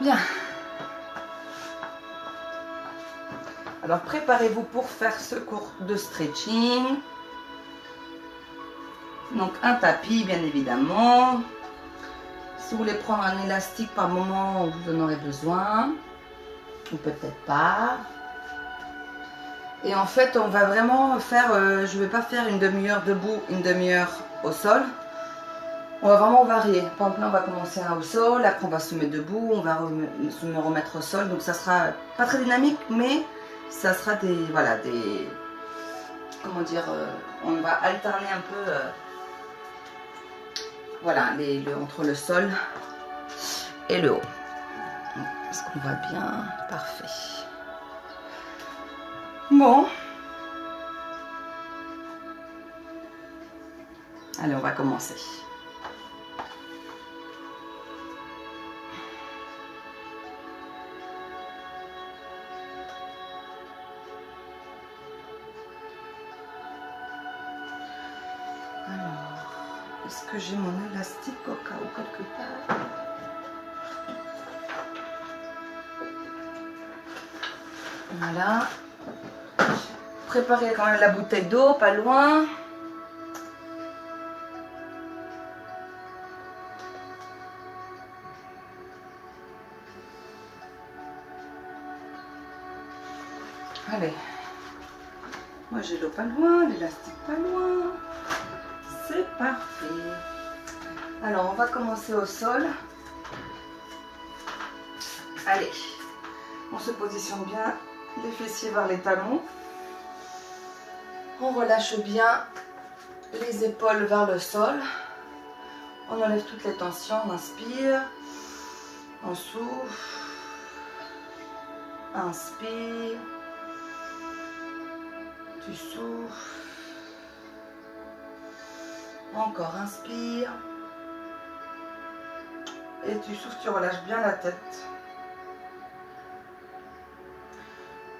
Bien. Alors préparez-vous pour faire ce cours de stretching. Donc un tapis bien évidemment. Si vous voulez prendre un élastique par moment, vous en aurez besoin. Ou peut-être pas. Et en fait on va vraiment faire, je ne vais pas faire une demi-heure debout, une demi-heure au sol. On va vraiment varier. Par exemple là on va commencer au sol, après on va se mettre debout, on va se remettre au sol. Donc ça sera pas très dynamique, mais ça sera des, voilà, des, comment dire, on va alterner un peu, voilà, entre le sol et le haut. Est-ce qu'on va bien? Parfait. Bon. Allez, on va commencer. Alors, est-ce que j'ai mon élastique au cas où quelque part? Voilà. Préparez quand même la bouteille d'eau, pas loin. Allez. Moi j'ai l'eau pas loin, l'élastique pas loin. C'est parfait. Alors on va commencer au sol. Allez. On se positionne bien, les fessiers vers les talons. On relâche bien les épaules vers le sol. On enlève toutes les tensions, on inspire. On souffle. Inspire. Tu souffles. Encore inspire. Et tu souffles, tu relâches bien la tête.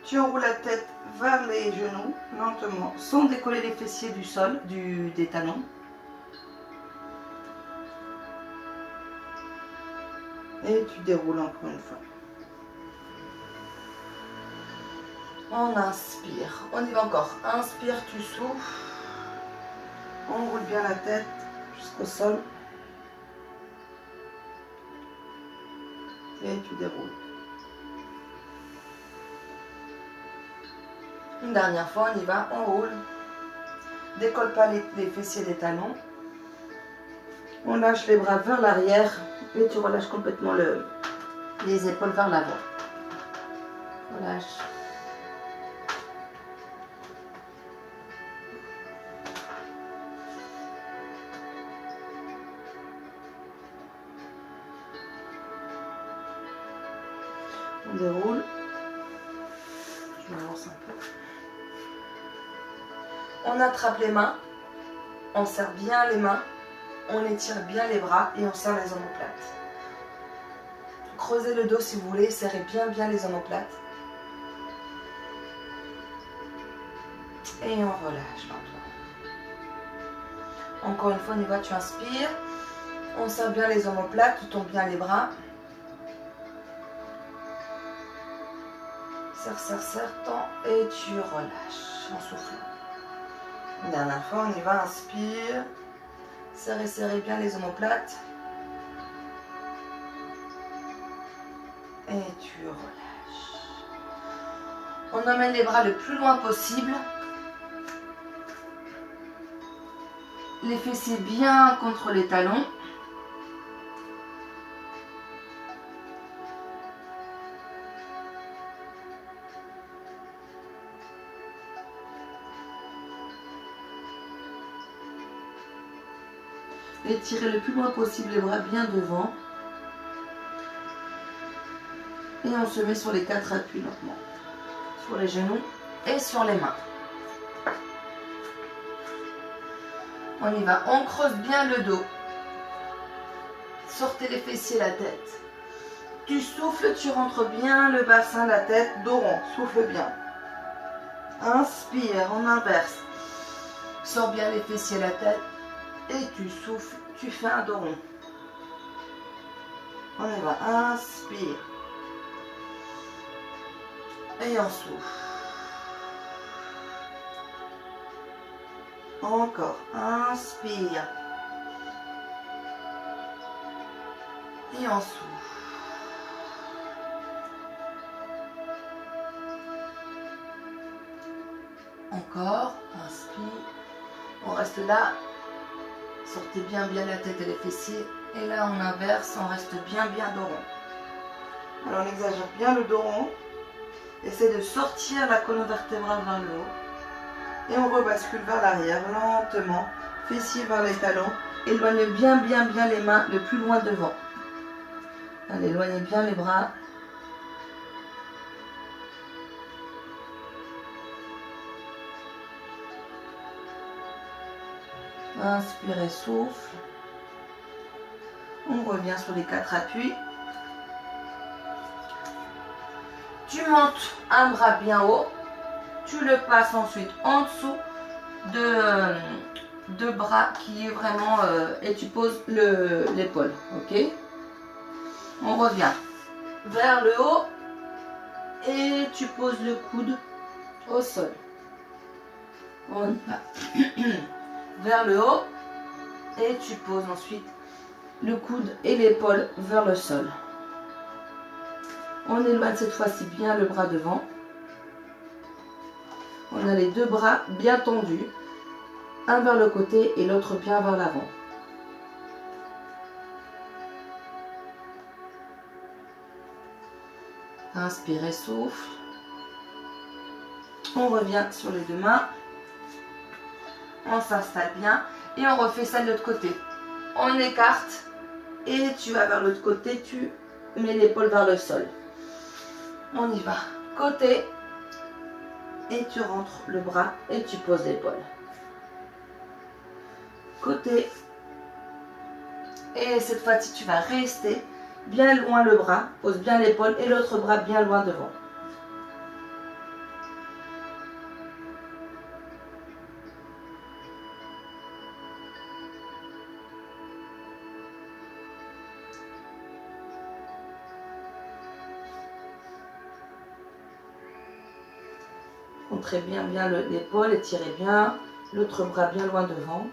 Tu enroules la tête vers les genoux, lentement, sans décoller les fessiers du sol, des talons. Et tu déroules encore une fois. On inspire. On y va encore. Inspire, tu souffles. On roule bien la tête jusqu'au sol. Et tu déroules. Une dernière fois, on y va, on roule. Décolle pas les fessiers des talons. On lâche les bras vers l'arrière et tu relâches complètement les épaules vers l'avant. Relâche. On déroule. Je m'avance un peu. On attrape les mains, on serre bien les mains, on étire bien les bras et on serre les omoplates. Creusez le dos si vous voulez, serrez bien les omoplates. Et on relâche maintenant. Encore une fois, on y va, tu inspires. On serre bien les omoplates, tu tombes bien les bras. Serre, tends et tu relâches en soufflant. Une dernière fois, on y va, inspire. Serrez bien les omoplates. Et tu relâches. On emmène les bras le plus loin possible. Les fessiers bien contre les talons. Étirez le plus loin possible les bras bien devant. Et on se met sur les 4 appuis lentement. Sur les genoux et sur les mains. On y va, on creuse bien le dos. Sortez les fessiers, la tête. Tu souffles, tu rentres bien le bassin, la tête, dos rond. Souffle bien. Inspire, on inverse. Sors bien les fessiers, la tête. Et tu souffles, tu fais un dos rond. On y va. Inspire. Et on souffle. Encore. Inspire. Et on souffle. Encore. Inspire. On reste là. Sortez bien la tête et les fessiers. Et là, on inverse. On reste bien dos rond. Alors, on exagère bien le dos rond. Essaie de sortir la colonne vertébrale vers le haut. Et on rebascule vers l'arrière, lentement. Fessiers vers les talons. Éloigne bien les mains le plus loin devant. Allez, éloignez bien les bras. Inspirez, souffle. On revient sur les 4 appuis. Tu montes un bras bien haut. Tu le passes ensuite en dessous de bras qui est vraiment... et tu poses l'épaule. Ok? On revient vers le haut. Et tu poses le coude au sol. On y va. Vers le haut. Et tu poses ensuite le coude et l'épaule vers le sol. On éloigne cette fois-ci bien le bras devant. On a les deux bras bien tendus. Un vers le côté et l'autre bien vers l'avant. Inspirez, souffle. On revient sur les deux mains. On s'installe bien. Et on refait ça de l'autre côté. On écarte. Et tu vas vers l'autre côté. Tu mets l'épaule vers le sol. On y va. Côté. Et tu rentres le bras et tu poses l'épaule. Côté. Et cette fois-ci, tu vas rester bien loin le bras. Pose bien l'épaule et l'autre bras bien loin devant. Contrez bien l'épaule, étirez bien l'autre bras bien loin devant.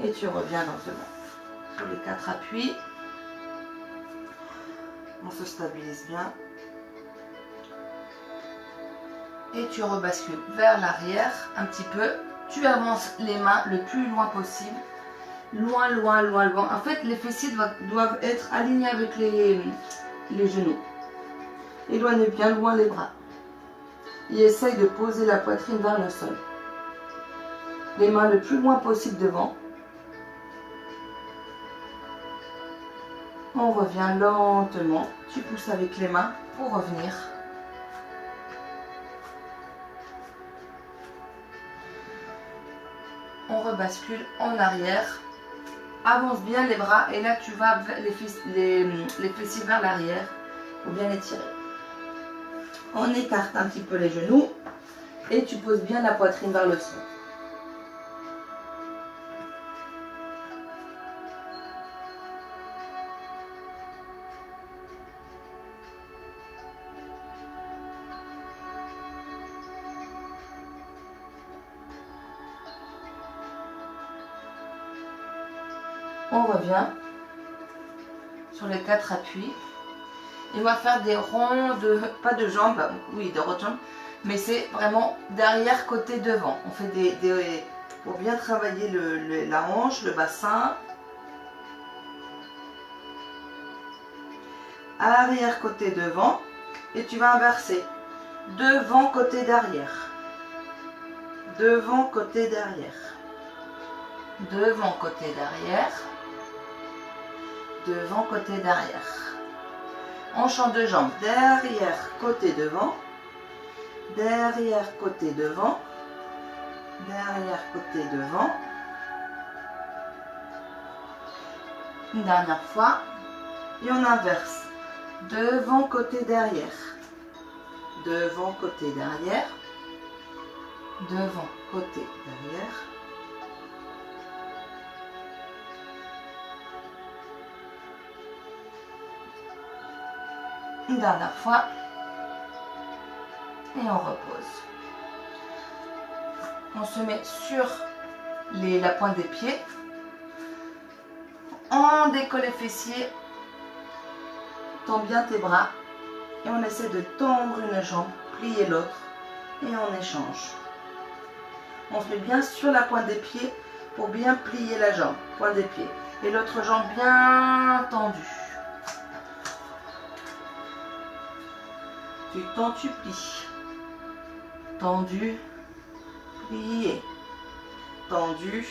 Et tu reviens lentement sur les 4 appuis. On se stabilise bien. Et tu rebascules vers l'arrière un petit peu. Tu avances les mains le plus loin possible. Loin. En fait, les fessiers doivent être alignés avec les genoux. Éloigne bien loin les bras. Et essaye de poser la poitrine vers le sol. Les mains le plus loin possible devant. On revient lentement. Tu pousses avec les mains pour revenir. On rebascule en arrière. Avance bien les bras et là tu vas les fessiers vers l'arrière pour bien étirer. On écarte un petit peu les genoux et tu poses bien la poitrine vers le sol. On revient sur les 4 appuis. Et on va faire des ronds pas de jambes, oui, de ronds de jambes, mais c'est vraiment derrière côté devant. On fait pour bien travailler la hanche, le bassin. Arrière côté devant. Et tu vas inverser. Devant côté derrière. Devant côté derrière. Devant côté derrière. Devant côté derrière. Hanche en 2 jambes, derrière, côté devant, derrière, côté devant, derrière, côté devant. Une dernière fois, et on inverse. Devant, côté derrière, devant, côté derrière, devant, côté derrière. Une dernière fois. Et on repose. On se met sur la pointe des pieds. On décolle les fessiers. Tends bien tes bras. Et on essaie de tendre une jambe, plier l'autre. Et on échange. On se met bien sur la pointe des pieds pour bien plier la jambe, pointe des pieds. Et l'autre jambe bien tendue. Tu tends, tu plies. Tendu, plié. Tendu,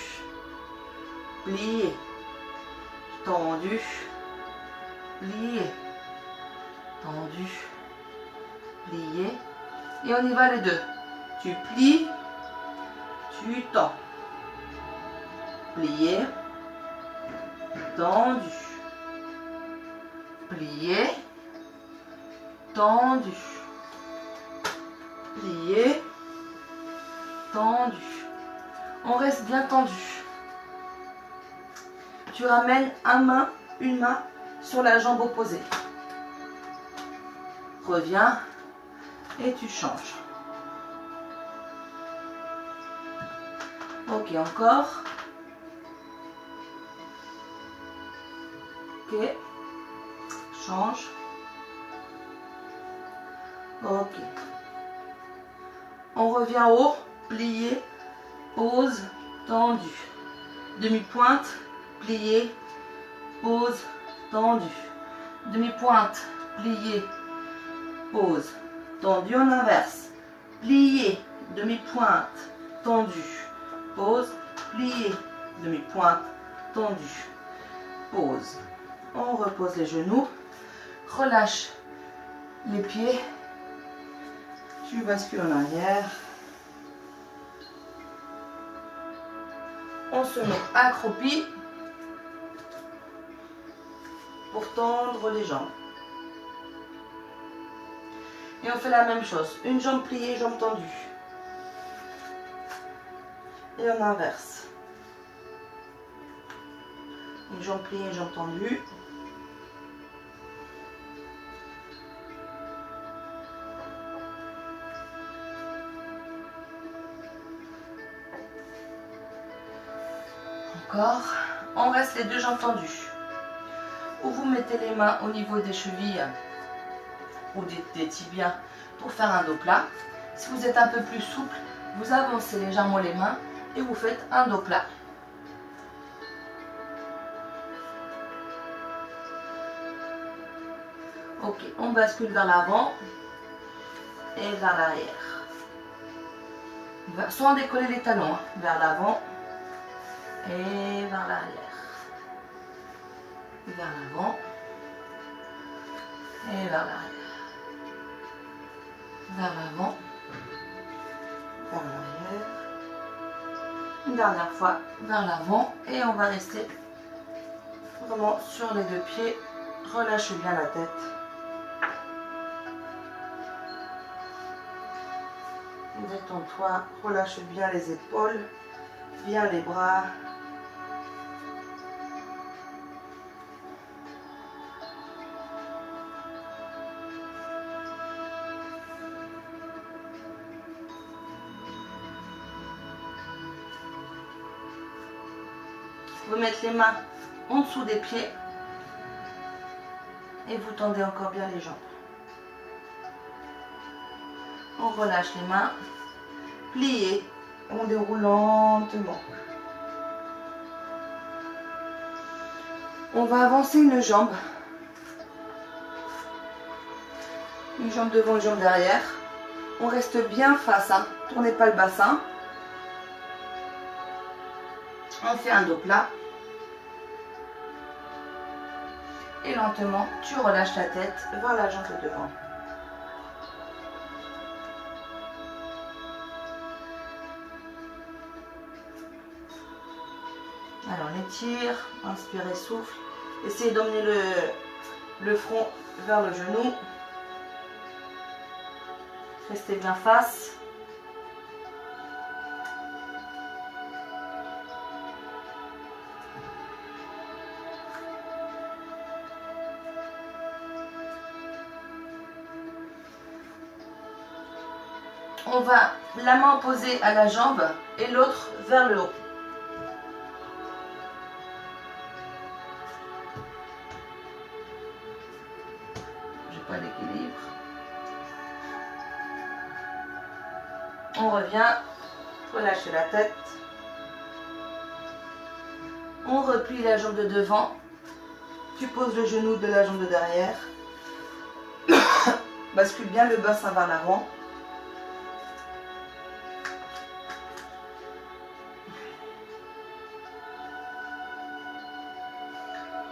plié. Tendu, plié. Tendu, plié. Et on y va les deux. Tu plies, tu tends. Plié, tendu. Plié, tendu. Plié, tendu. On reste bien tendu. Tu ramènes une main sur la jambe opposée. Reviens et tu changes. Ok, encore. Ok. Change. Ok. On revient haut, plié, pose, tendu. Demi-pointe, plié, pose, tendu. Demi-pointe, plié, pose, tendu en inverse. Plié, demi-pointe, tendu. Pose, plié, demi-pointe, tendu. Pose. On repose les genoux. Relâche les pieds. Tu bascules en arrière. On se met accroupi pour tendre les jambes. Et on fait la même chose. Une jambe pliée, jambe tendue. Et on inverse. Une jambe pliée, jambe tendue. Encore. On reste les deux jambes tendues. Ou vous mettez les mains au niveau des chevilles ou des tibias pour faire un dos plat. Si vous êtes un peu plus souple, vous avancez légèrement les mains et vous faites un dos plat. Ok, on bascule vers l'avant et vers l'arrière. Sans décoller les talons, hein, vers l'avant et vers l'arrière. Vers l'avant et vers l'arrière. Vers l'avant, vers l'arrière. Une dernière fois, vers l'avant. Et on va rester vraiment sur les deux pieds. Relâche bien la tête. Détends-toi, relâche bien les épaules, bien les bras. Vous mettez les mains en dessous des pieds et vous tendez encore bien les jambes. On relâche les mains, pliez, on déroule lentement. On va avancer une jambe devant, une jambe derrière. On reste bien face, hein. Tournez pas le bassin. On fait un dos plat. Et lentement, tu relâches la tête vers la jambe de devant. Alors, on étire, inspirez, souffle. Essayez d'emmener le front vers le genou. Restez bien face. On va la main opposée à la jambe et l'autre vers le haut. J'ai pas d'équilibre. On revient, relâchez la tête. On replie la jambe de devant. Tu poses le genou de la jambe de derrière. Bascule bien le bassin vers l'avant.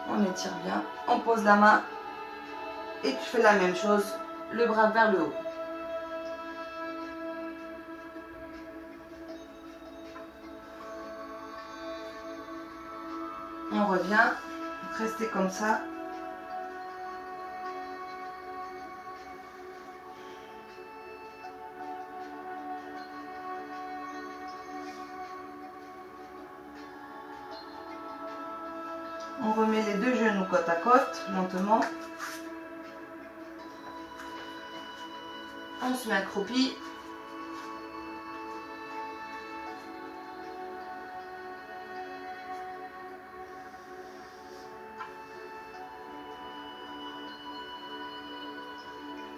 On étire bien. On pose la main. Et tu fais la même chose. Le bras vers le haut. On revient. Restez comme ça. On remet les deux genoux côte à côte, lentement. On se met accroupi.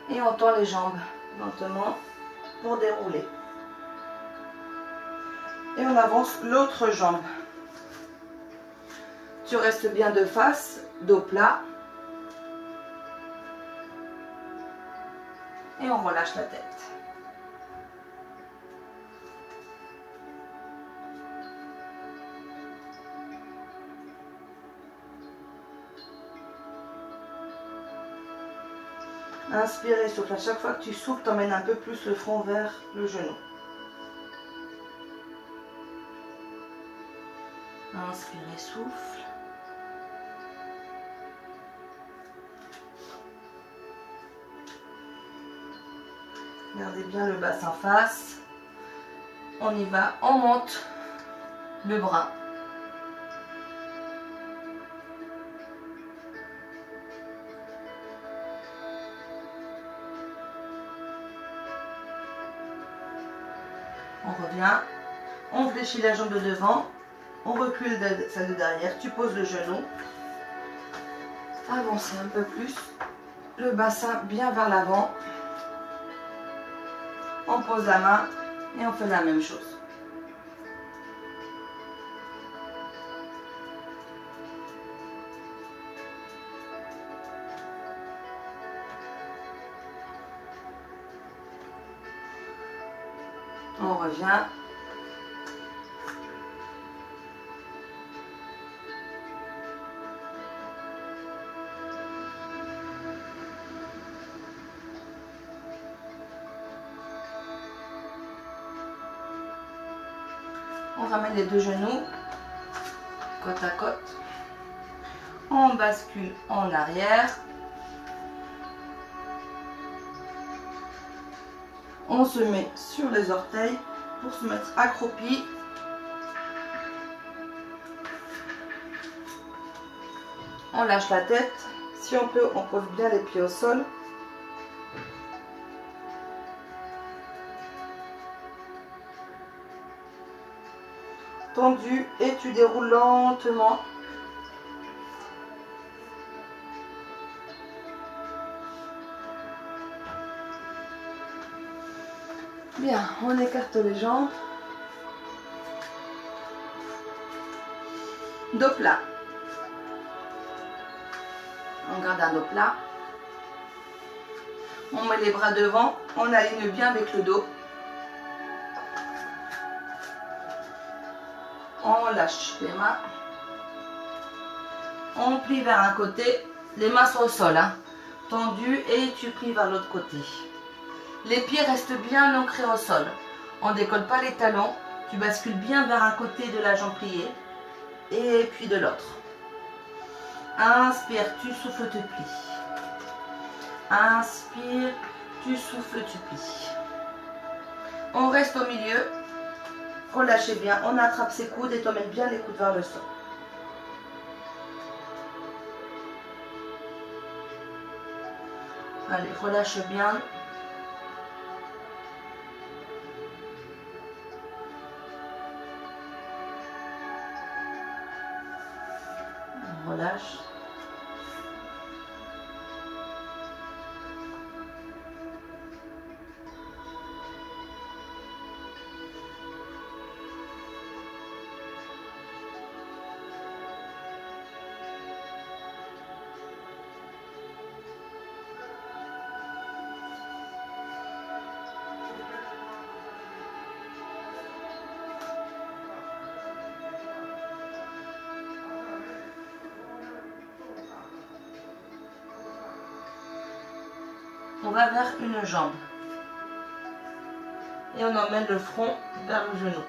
Et on tend les jambes lentement pour dérouler. Et on avance l'autre jambe. Tu restes bien de face, dos plat. Et on relâche la tête. Inspire et souffle. À chaque fois que tu souffles, tu emmènes un peu plus le front vers le genou. Inspire et souffle. Gardez bien le bassin face. On y va, on monte le bras. On revient, on fléchit la jambe de devant, on recule celle de derrière, tu poses le genou. Avancez un peu plus, le bassin bien vers l'avant. On pose la main et on fait la même chose. On revient. On ramène les deux genoux côte à côte. On bascule en arrière. On se met sur les orteils pour se mettre accroupi. On lâche la tête. Si on peut, on pose bien les pieds au sol. Tendu et tu déroules lentement. Bien, on écarte les jambes. Dos plat. On garde un dos plat. On met les bras devant. On aligne bien avec le dos. On lâche les mains. On plie vers un côté. Les mains sont au sol, hein, tendues, et tu plies vers l'autre côté. Les pieds restent bien ancrés au sol. On ne décolle pas les talons. Tu bascules bien vers un côté de la jambe pliée et puis de l'autre. Inspire, tu souffles, tu plies. Inspire, tu souffles, tu plies. On reste au milieu. Relâchez bien. On attrape ses coudes et t'emmène bien les coudes vers le sol. Allez, relâche bien. relâche. On va vers une jambe. Et on emmène le front vers le genou.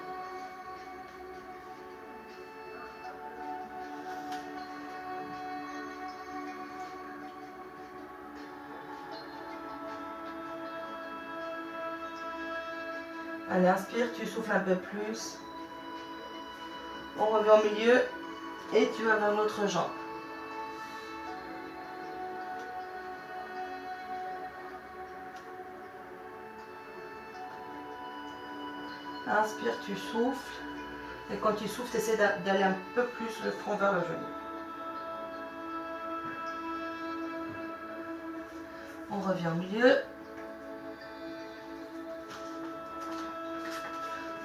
Allez, inspire, tu souffles un peu plus. On revient au milieu et tu vas vers l'autre jambe. Inspire, tu souffles. Et quand tu souffles, tu essaies d'aller un peu plus le front vers le genou. On revient au milieu.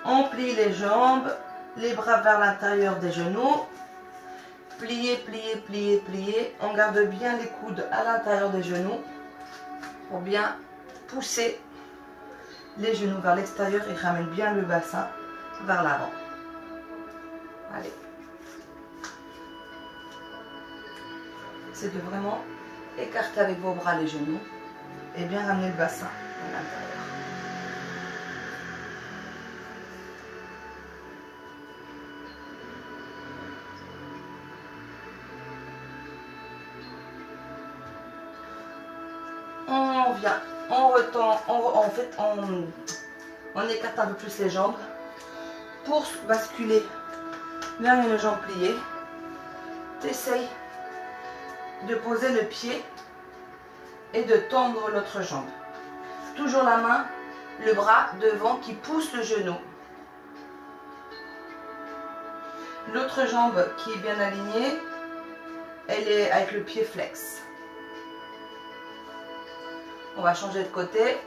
On plie les jambes, les bras vers l'intérieur des genoux. Pliez, pliez, pliez, pliez. On garde bien les coudes à l'intérieur des genoux pour bien pousser les genoux vers l'extérieur et ramène bien le bassin vers l'avant. Allez. C'est de vraiment écarter avec vos bras les genoux et bien ramener le bassin à l'intérieur. On vient, on retend, on écarte un peu plus les jambes pour basculer vers une jambe pliée. Tu essayes de poser le pied et de tendre l'autre jambe. Toujours la main, le bras devant qui pousse le genou. L'autre jambe qui est bien alignée, elle est avec le pied flex. On va changer de côté.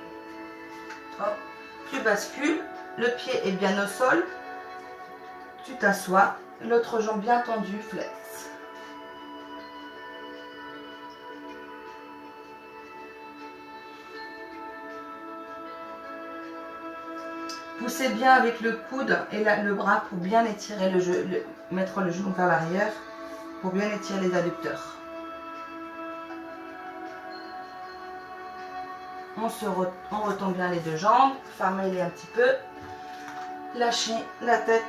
Hop. Tu bascules, le pied est bien au sol. Tu t'assois, l'autre jambe bien tendue, flex. Poussez bien avec le coude et le bras pour bien étirer mettre le genou vers l'arrière, pour bien étirer les adducteurs. On retombe bien les deux jambes, fermez-les un petit peu, lâchez la tête.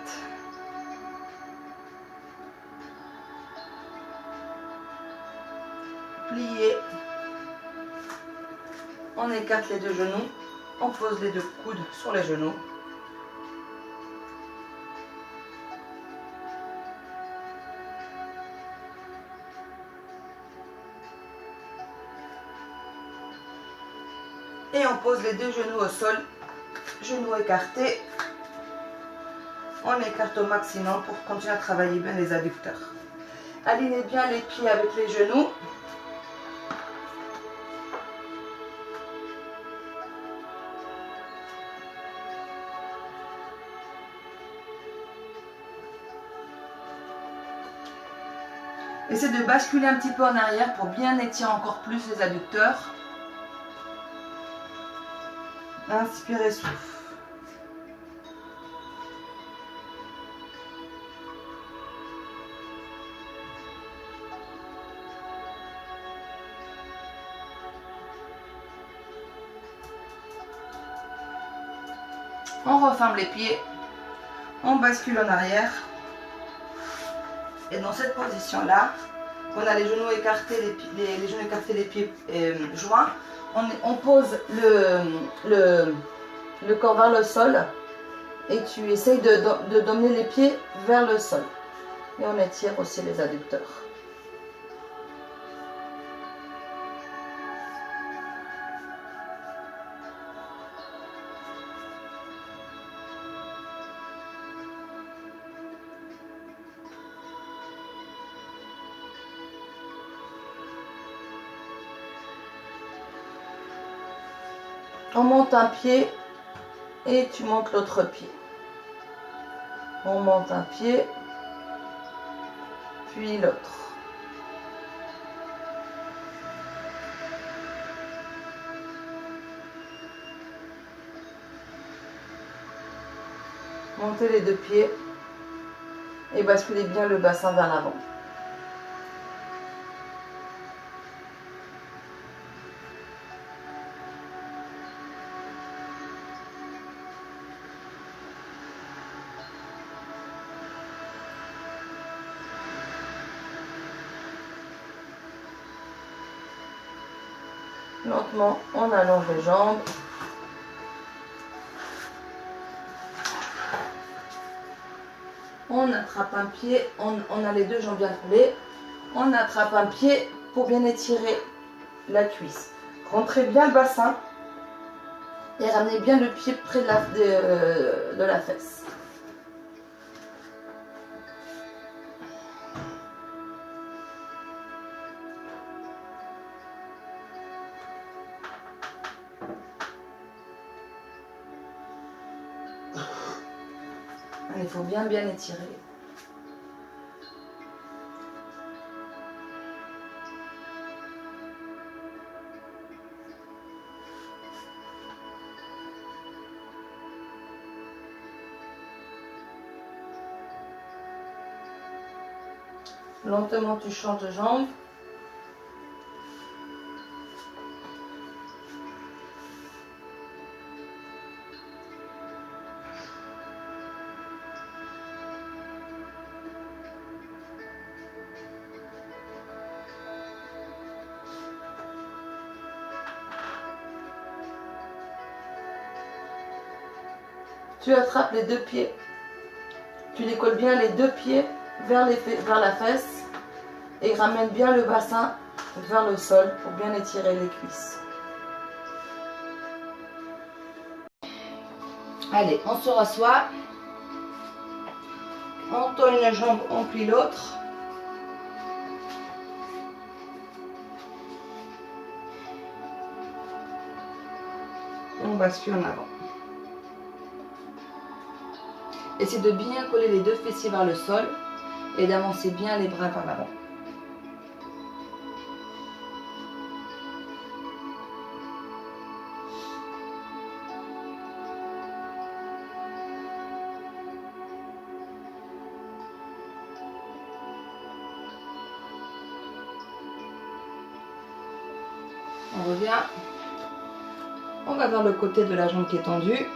Pliez. On écarte les deux genoux, on pose les deux coudes sur les genoux. Et on pose les deux genoux au sol, genoux écartés. On écarte au maximum pour continuer à travailler bien les adducteurs. Alignez bien les pieds avec les genoux. Essayez de basculer un petit peu en arrière pour bien étirer encore plus les adducteurs. Inspirez, souffle. On referme les pieds. On bascule en arrière. Et dans cette position-là, on a les genoux écartés, les genoux écartés, les pieds joints. On pose le corps vers le sol et tu essayes de dominer les pieds vers le sol. Et on étire aussi les adducteurs. On monte un pied et tu montes l'autre pied. On monte un pied, puis l'autre. Montez les deux pieds et basculez bien le bassin vers l'avant. Lentement, on allonge les jambes. On attrape un pied, on a les deux jambes bien collées. On attrape un pied pour bien étirer la cuisse. Rentrez bien le bassin et ramenez bien le pied près de la fesse. Il faut bien étirer. Lentement, tu changes de jambe. Tu attrapes les deux pieds. Tu décolles bien les deux pieds vers la fesse et ramène bien le bassin vers le sol pour bien étirer les cuisses. Allez, on se rassoit. On tend une jambe, on plie l'autre. On bascule en avant. Essayez de bien coller les deux fessiers vers le sol et d'avancer bien les bras par l'avant. On revient. On va vers le côté de la jambe qui est tendue.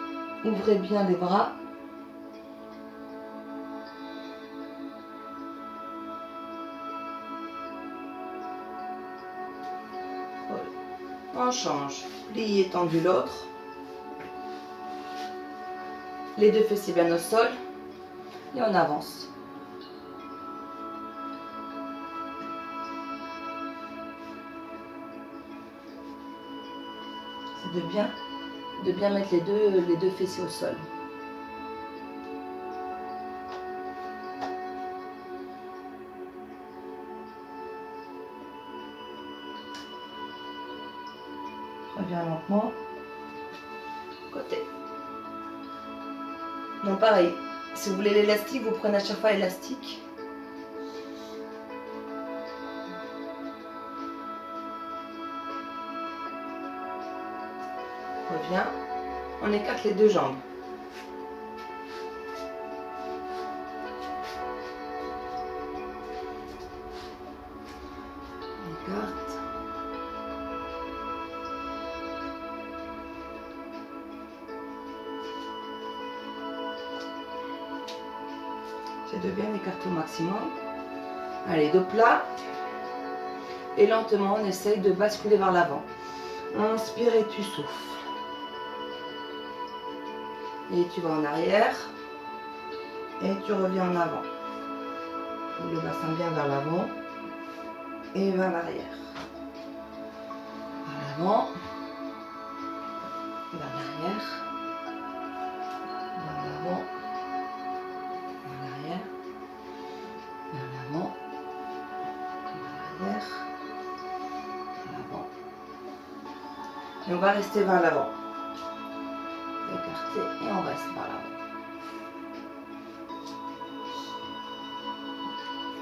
Ouvrez bien les bras. On change. Plié, tendu l'autre. Les deux fessiers bien au sol. Et on avance. C'est de bien mettre les deux fessiers au sol. Reviens lentement. Côté. Non, pareil. Si vous voulez l'élastique, vous prenez à chaque fois l'élastique. Reviens. On écarte les deux jambes. On écarte. De bien écarter au maximum. Allez, dos plat. Et lentement, on essaye de basculer vers l'avant. Inspire et tu souffles. Et tu vas en arrière. Et tu reviens en avant. Le bassin bien vers l'avant. Et vers l'arrière. Vers l'avant. Vers l'arrière. Vers l'avant. Vers l'avant, vers l'arrière, vers l'avant. Et on va rester vers l'avant. côté et on reste par là.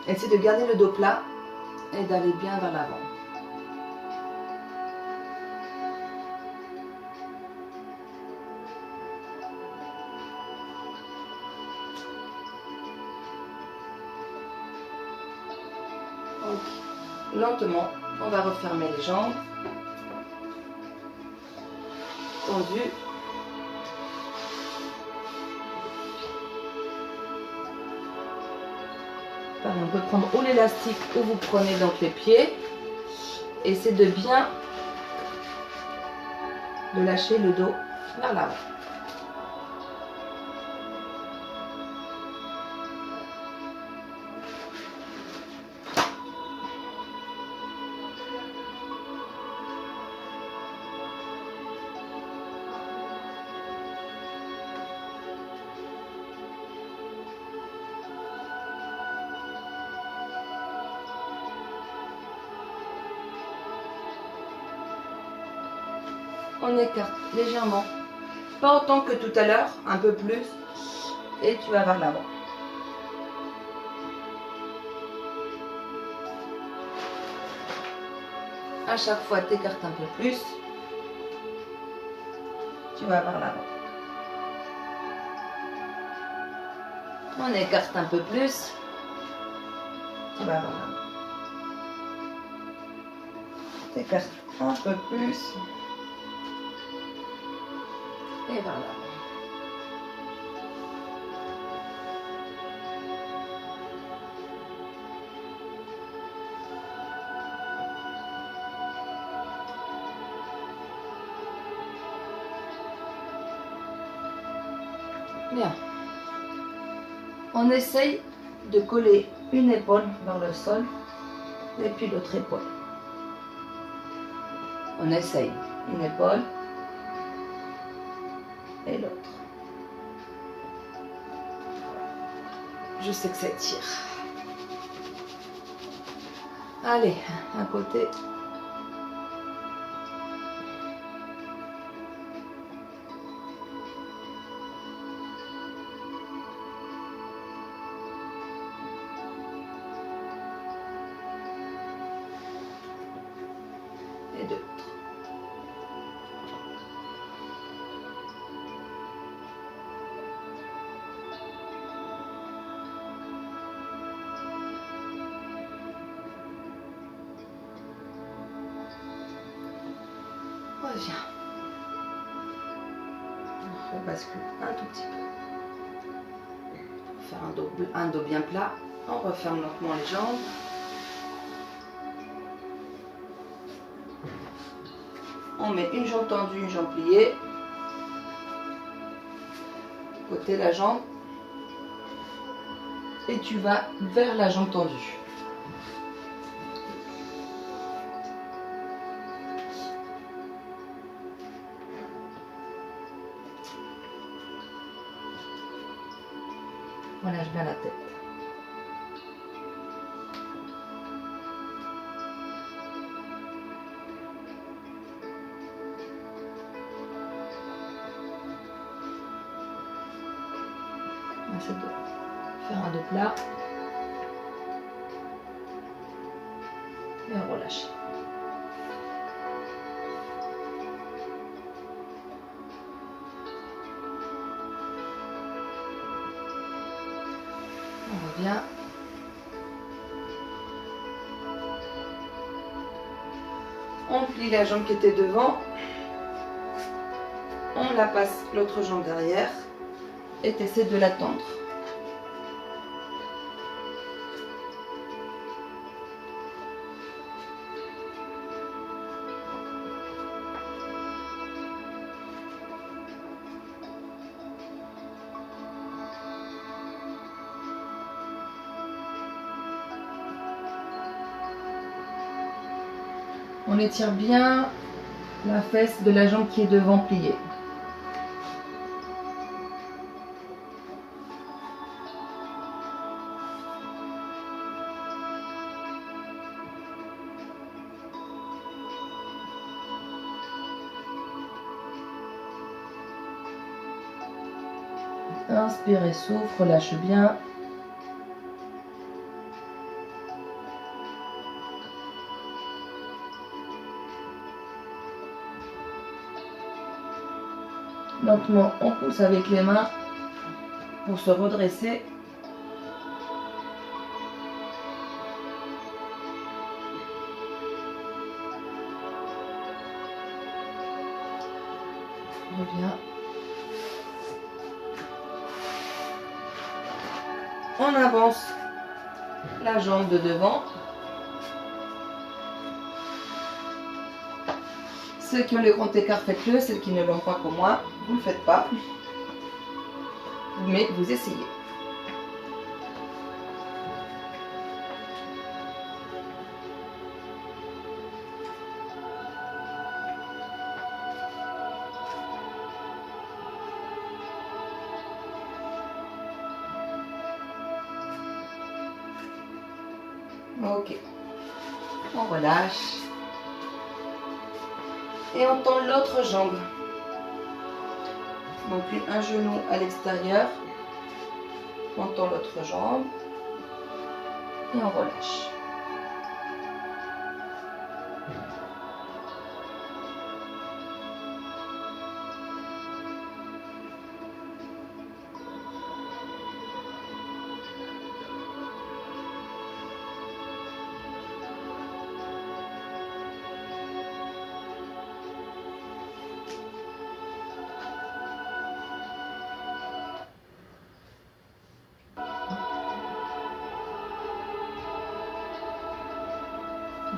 Essayez de garder le dos plat et d'aller bien vers l'avant. Donc, lentement, on va refermer les jambes. Tendues. Pareil, on peut prendre ou l'élastique ou vous prenez donc les pieds. Et c'est de bien de lâcher le dos vers l'avant. On écarte légèrement, pas autant que tout à l'heure, un peu plus, et tu vas vers l'avant. À chaque fois, tu écartes un peu plus, tu vas vers l'avant. On écarte un peu plus, tu vas vers l'avant. Tu écartes un peu plus, et vers l'avant. Bien. On essaye de coller une épaule vers le sol et puis l'autre épaule. On essaye une épaule et l'autre. Je sais que ça tire. Allez, un côté. Et deux. Reviens. On rebascule un tout petit peu. Pour faire un dos bien plat, on referme lentement les jambes. On met une jambe tendue, une jambe pliée. Côté la jambe. Et tu vas vers la jambe tendue. Relâche bien la tête. On essaie de faire un dos plat. Et relâcher. On revient. On plie la jambe qui était devant. On la passe l'autre jambe derrière. Et tu essaies de la tendre. On étire bien la fesse de la jambe qui est devant pliée. Inspirez, souffle, relâche bien. Lentement, on pousse avec les mains pour se redresser. Reviens. On avance la jambe de devant. Ceux qui ont les grands écarts, faites-le. Celles qui ne l'ont pas comme moi, vous ne le faites pas. Mais vous essayez. Ok. On relâche. Et on tend l'autre jambe. Donc un genou à l'extérieur. On tend l'autre jambe. Et on relâche.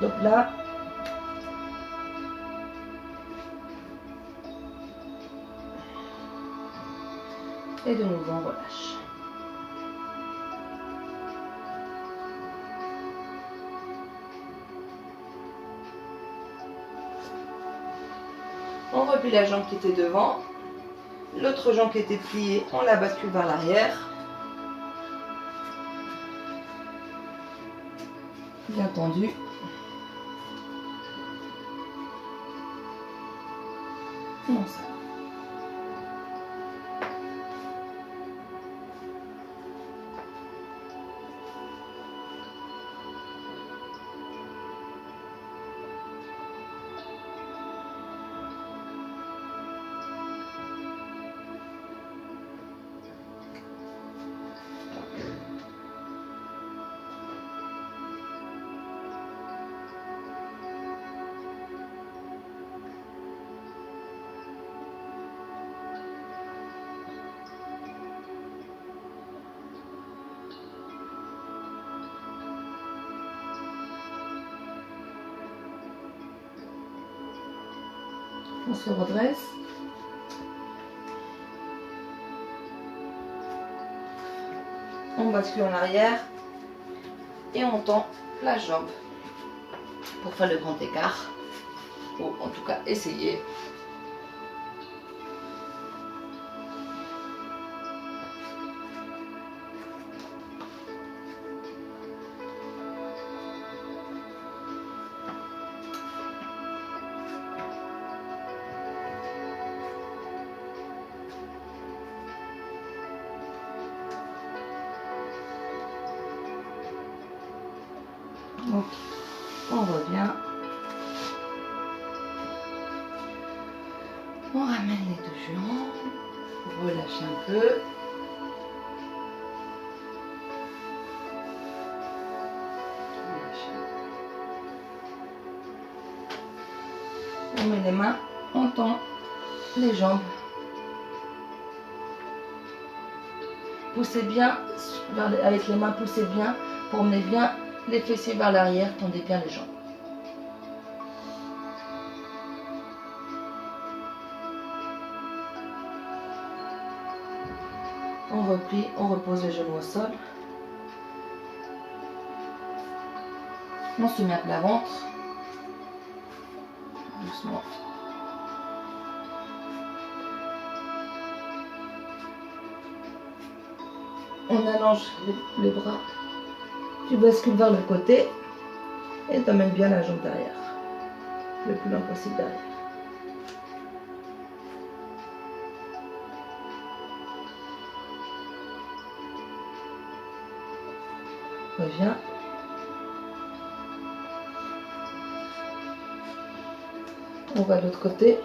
Donc là, et de nouveau on relâche. On replie la jambe qui était devant, l'autre jambe qui était pliée, on la bascule vers l'arrière. Bien tendu. Non, ça. On se redresse. On bascule en arrière et on tend la jambe pour faire le grand écart, ou en tout cas essayer. Donc, on revient. On ramène les deux jambes. Relâche un peu. On met les mains, on tend les jambes. Poussez bien, avec les mains, poussez bien pour emmener bien les fessiers vers l'arrière, tendez bien les jambes. On replie, on repose les genoux au sol. On se met à plat ventre. Doucement. On allonge les bras. Tu bascules vers le côté et tu emmènes bien la jambe derrière. Le plus loin possible derrière. revient. On va de l'autre côté.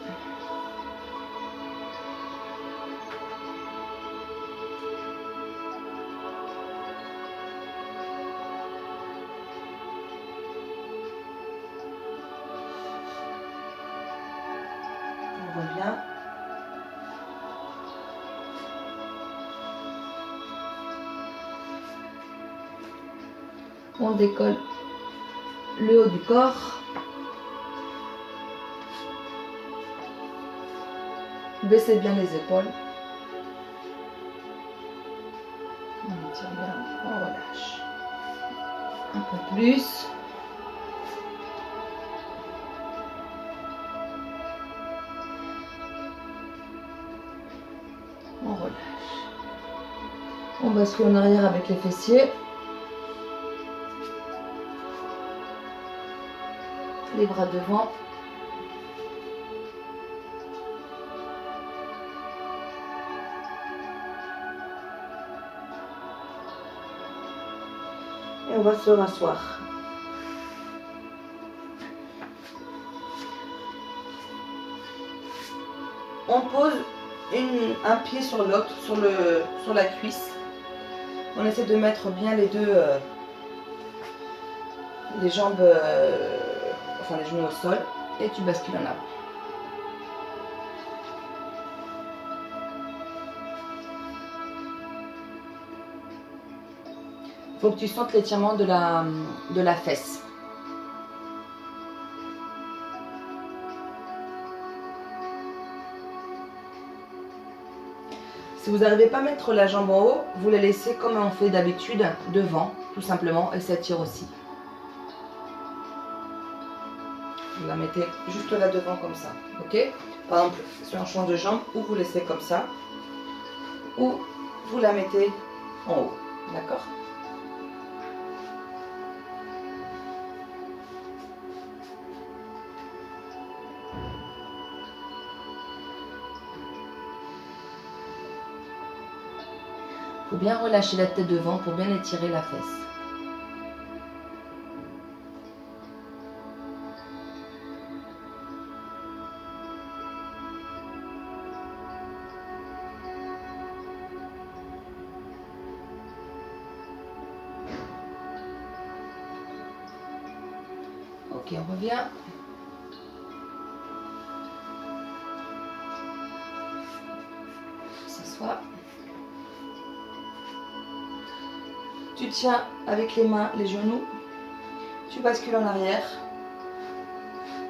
On revient. On décolle le haut du corps. Baissez bien les épaules. On tire bien, on relâche. Un peu plus. On relâche. On bascule en arrière avec les fessiers. Les bras devant. Et on va se rasseoir. On pose un pied sur l'autre, sur la cuisse. On essaie de mettre bien les deux, les jambes, enfin les genoux au sol, et tu bascules en avant. Il faut que tu sentes l'étirement de la fesse. Si vous n'arrivez pas à mettre la jambe en haut, vous la laissez comme on fait d'habitude, devant, tout simplement, et ça tire aussi. Vous la mettez juste là devant comme ça, ok? Par exemple, si on change de jambe, ou vous laissez comme ça, ou vous la mettez en haut, d'accord? Il faut bien relâcher la tête devant pour bien étirer la fesse. Ok, on revient. S'assoit. Tu tiens avec les mains les genoux, tu bascules en arrière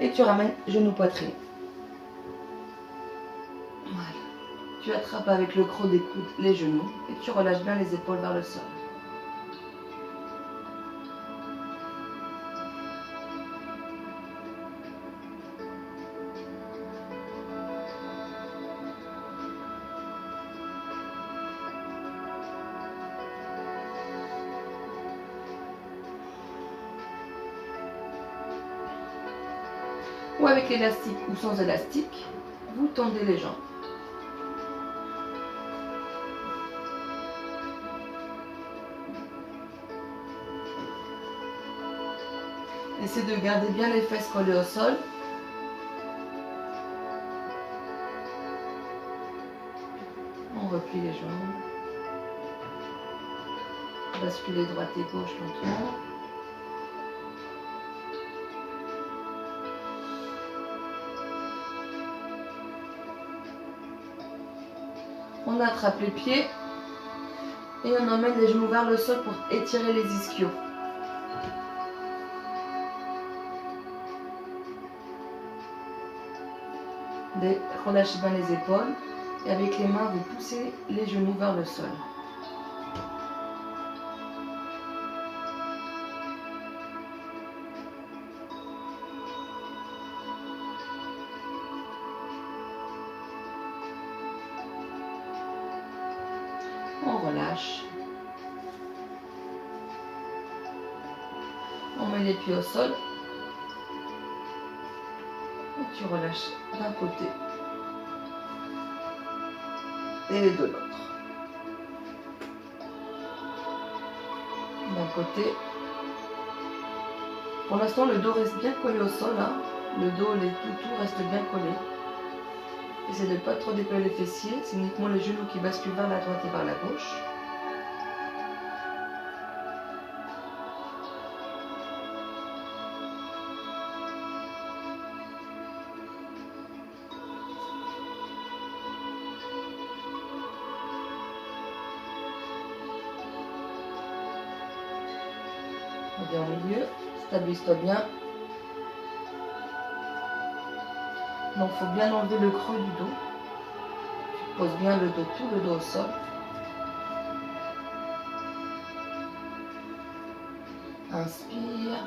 et tu ramènes genou poitrine. Voilà. Tu attrapes avec le creux des coudes les genoux et tu relâches bien les épaules vers le sol. Ou avec l'élastique ou sans élastique, vous tendez les jambes. Essayez de garder bien les fesses collées au sol. On replie les jambes. Basculez droite et gauche lentement. On attrape les pieds et on emmène les genoux vers le sol pour étirer les ischios. Relâchez bien les épaules et avec les mains vous poussez les genoux vers le sol. On relâche. On met les pieds au sol. Et tu relâches d'un côté et de l'autre. côté. Pour l'instant, le dos reste bien collé au sol. Hein. Le dos, tout reste bien collé. Essayez de ne pas trop décoller les fessiers. C'est uniquement les genoux qui basculent vers la droite et vers la gauche. Reviens au milieu. Stabilise-toi bien. Donc, il faut bien enlever le creux du dos. Tu poses bien le dos, tout le dos au sol. Inspire.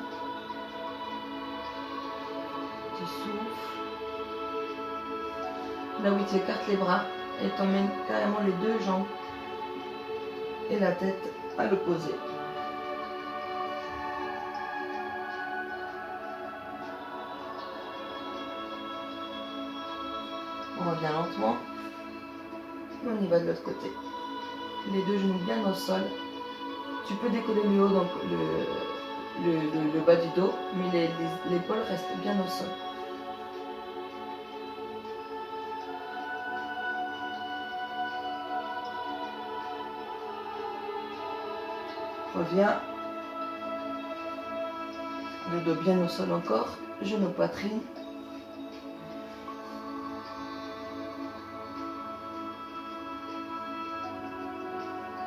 Tu souffles. Là où tu écartes les bras et t'emmènes carrément les deux jambes et la tête à l'opposé. On revient lentement. On y va de l'autre côté. Les deux genoux bien au sol. Tu peux décoller le haut, donc le bas du dos, mais l'épaule reste bien au sol. Reviens. Le dos bien au sol encore. Genou poitrine.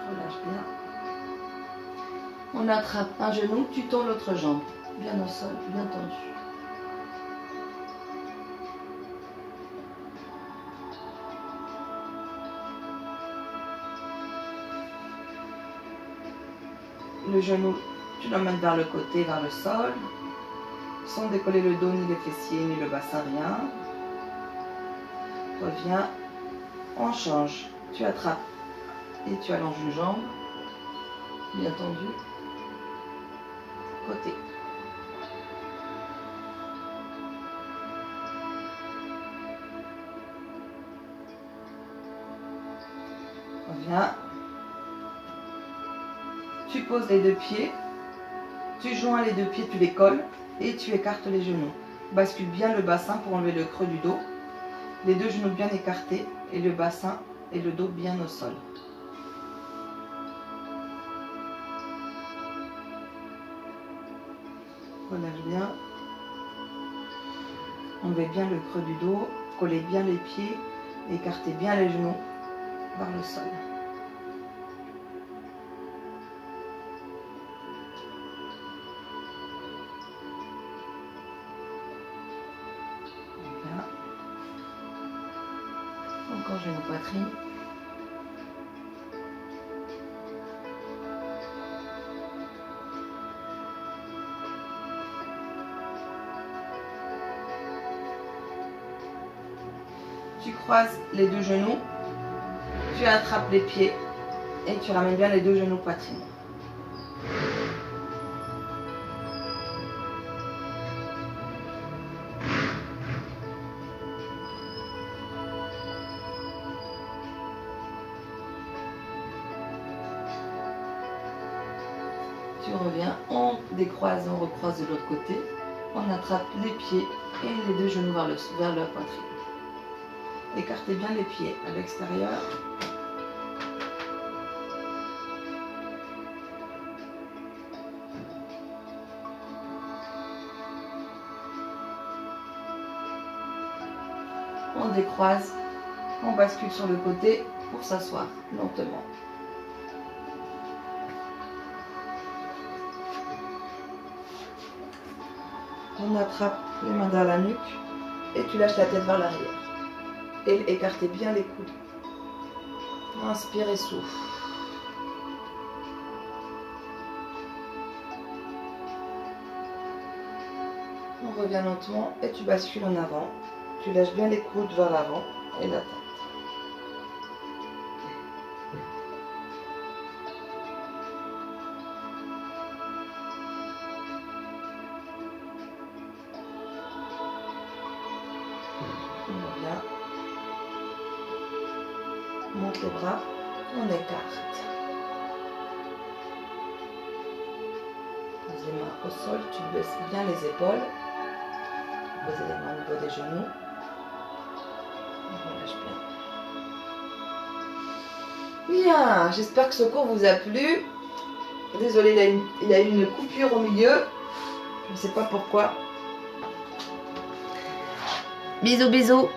Relâche bien. On attrape un genou, tu tends l'autre jambe. Bien au sol, bien tendu. Le genou, tu l'emmènes vers le côté, vers le sol, sans décoller le dos, ni les fessiers, ni le bassin, rien. Reviens, on change. Tu attrapes et tu allonges une jambe, bien tendue. Côté. Reviens. Tu poses les deux pieds, tu joins les deux pieds, tu les colles et tu écartes les genoux. Bascule bien le bassin pour enlever le creux du dos. Les deux genoux bien écartés et le bassin et le dos bien au sol. Relâche bien. Enlevez bien le creux du dos, collez bien les pieds, écartez bien les genoux vers le sol. Bien. Encore genou poitrine. Tu croises les deux genoux, tu attrapes les pieds et tu ramènes bien les deux genoux poitrine. Tu reviens, on décroise, on recroise de l'autre côté, on attrape les pieds et les deux genoux vers la poitrine. Écartez bien les pieds à l'extérieur. On décroise, on bascule sur le côté pour s'asseoir lentement. On attrape les mains dans la nuque et tu lâches la tête vers l'arrière. Et écartez bien les coudes. Inspire et souffle. On revient lentement et tu bascules en avant. Tu lâches bien les coudes vers l'avant et la tête. On revient. Monte les bras, on écarte. au sol, tu baisses bien les épaules. Posez les mains au niveau des genoux. Relâche bien. Bien, j'espère que ce cours vous a plu. Désolée, il a eu une coupure au milieu. Je ne sais pas pourquoi. Bisous, bisous.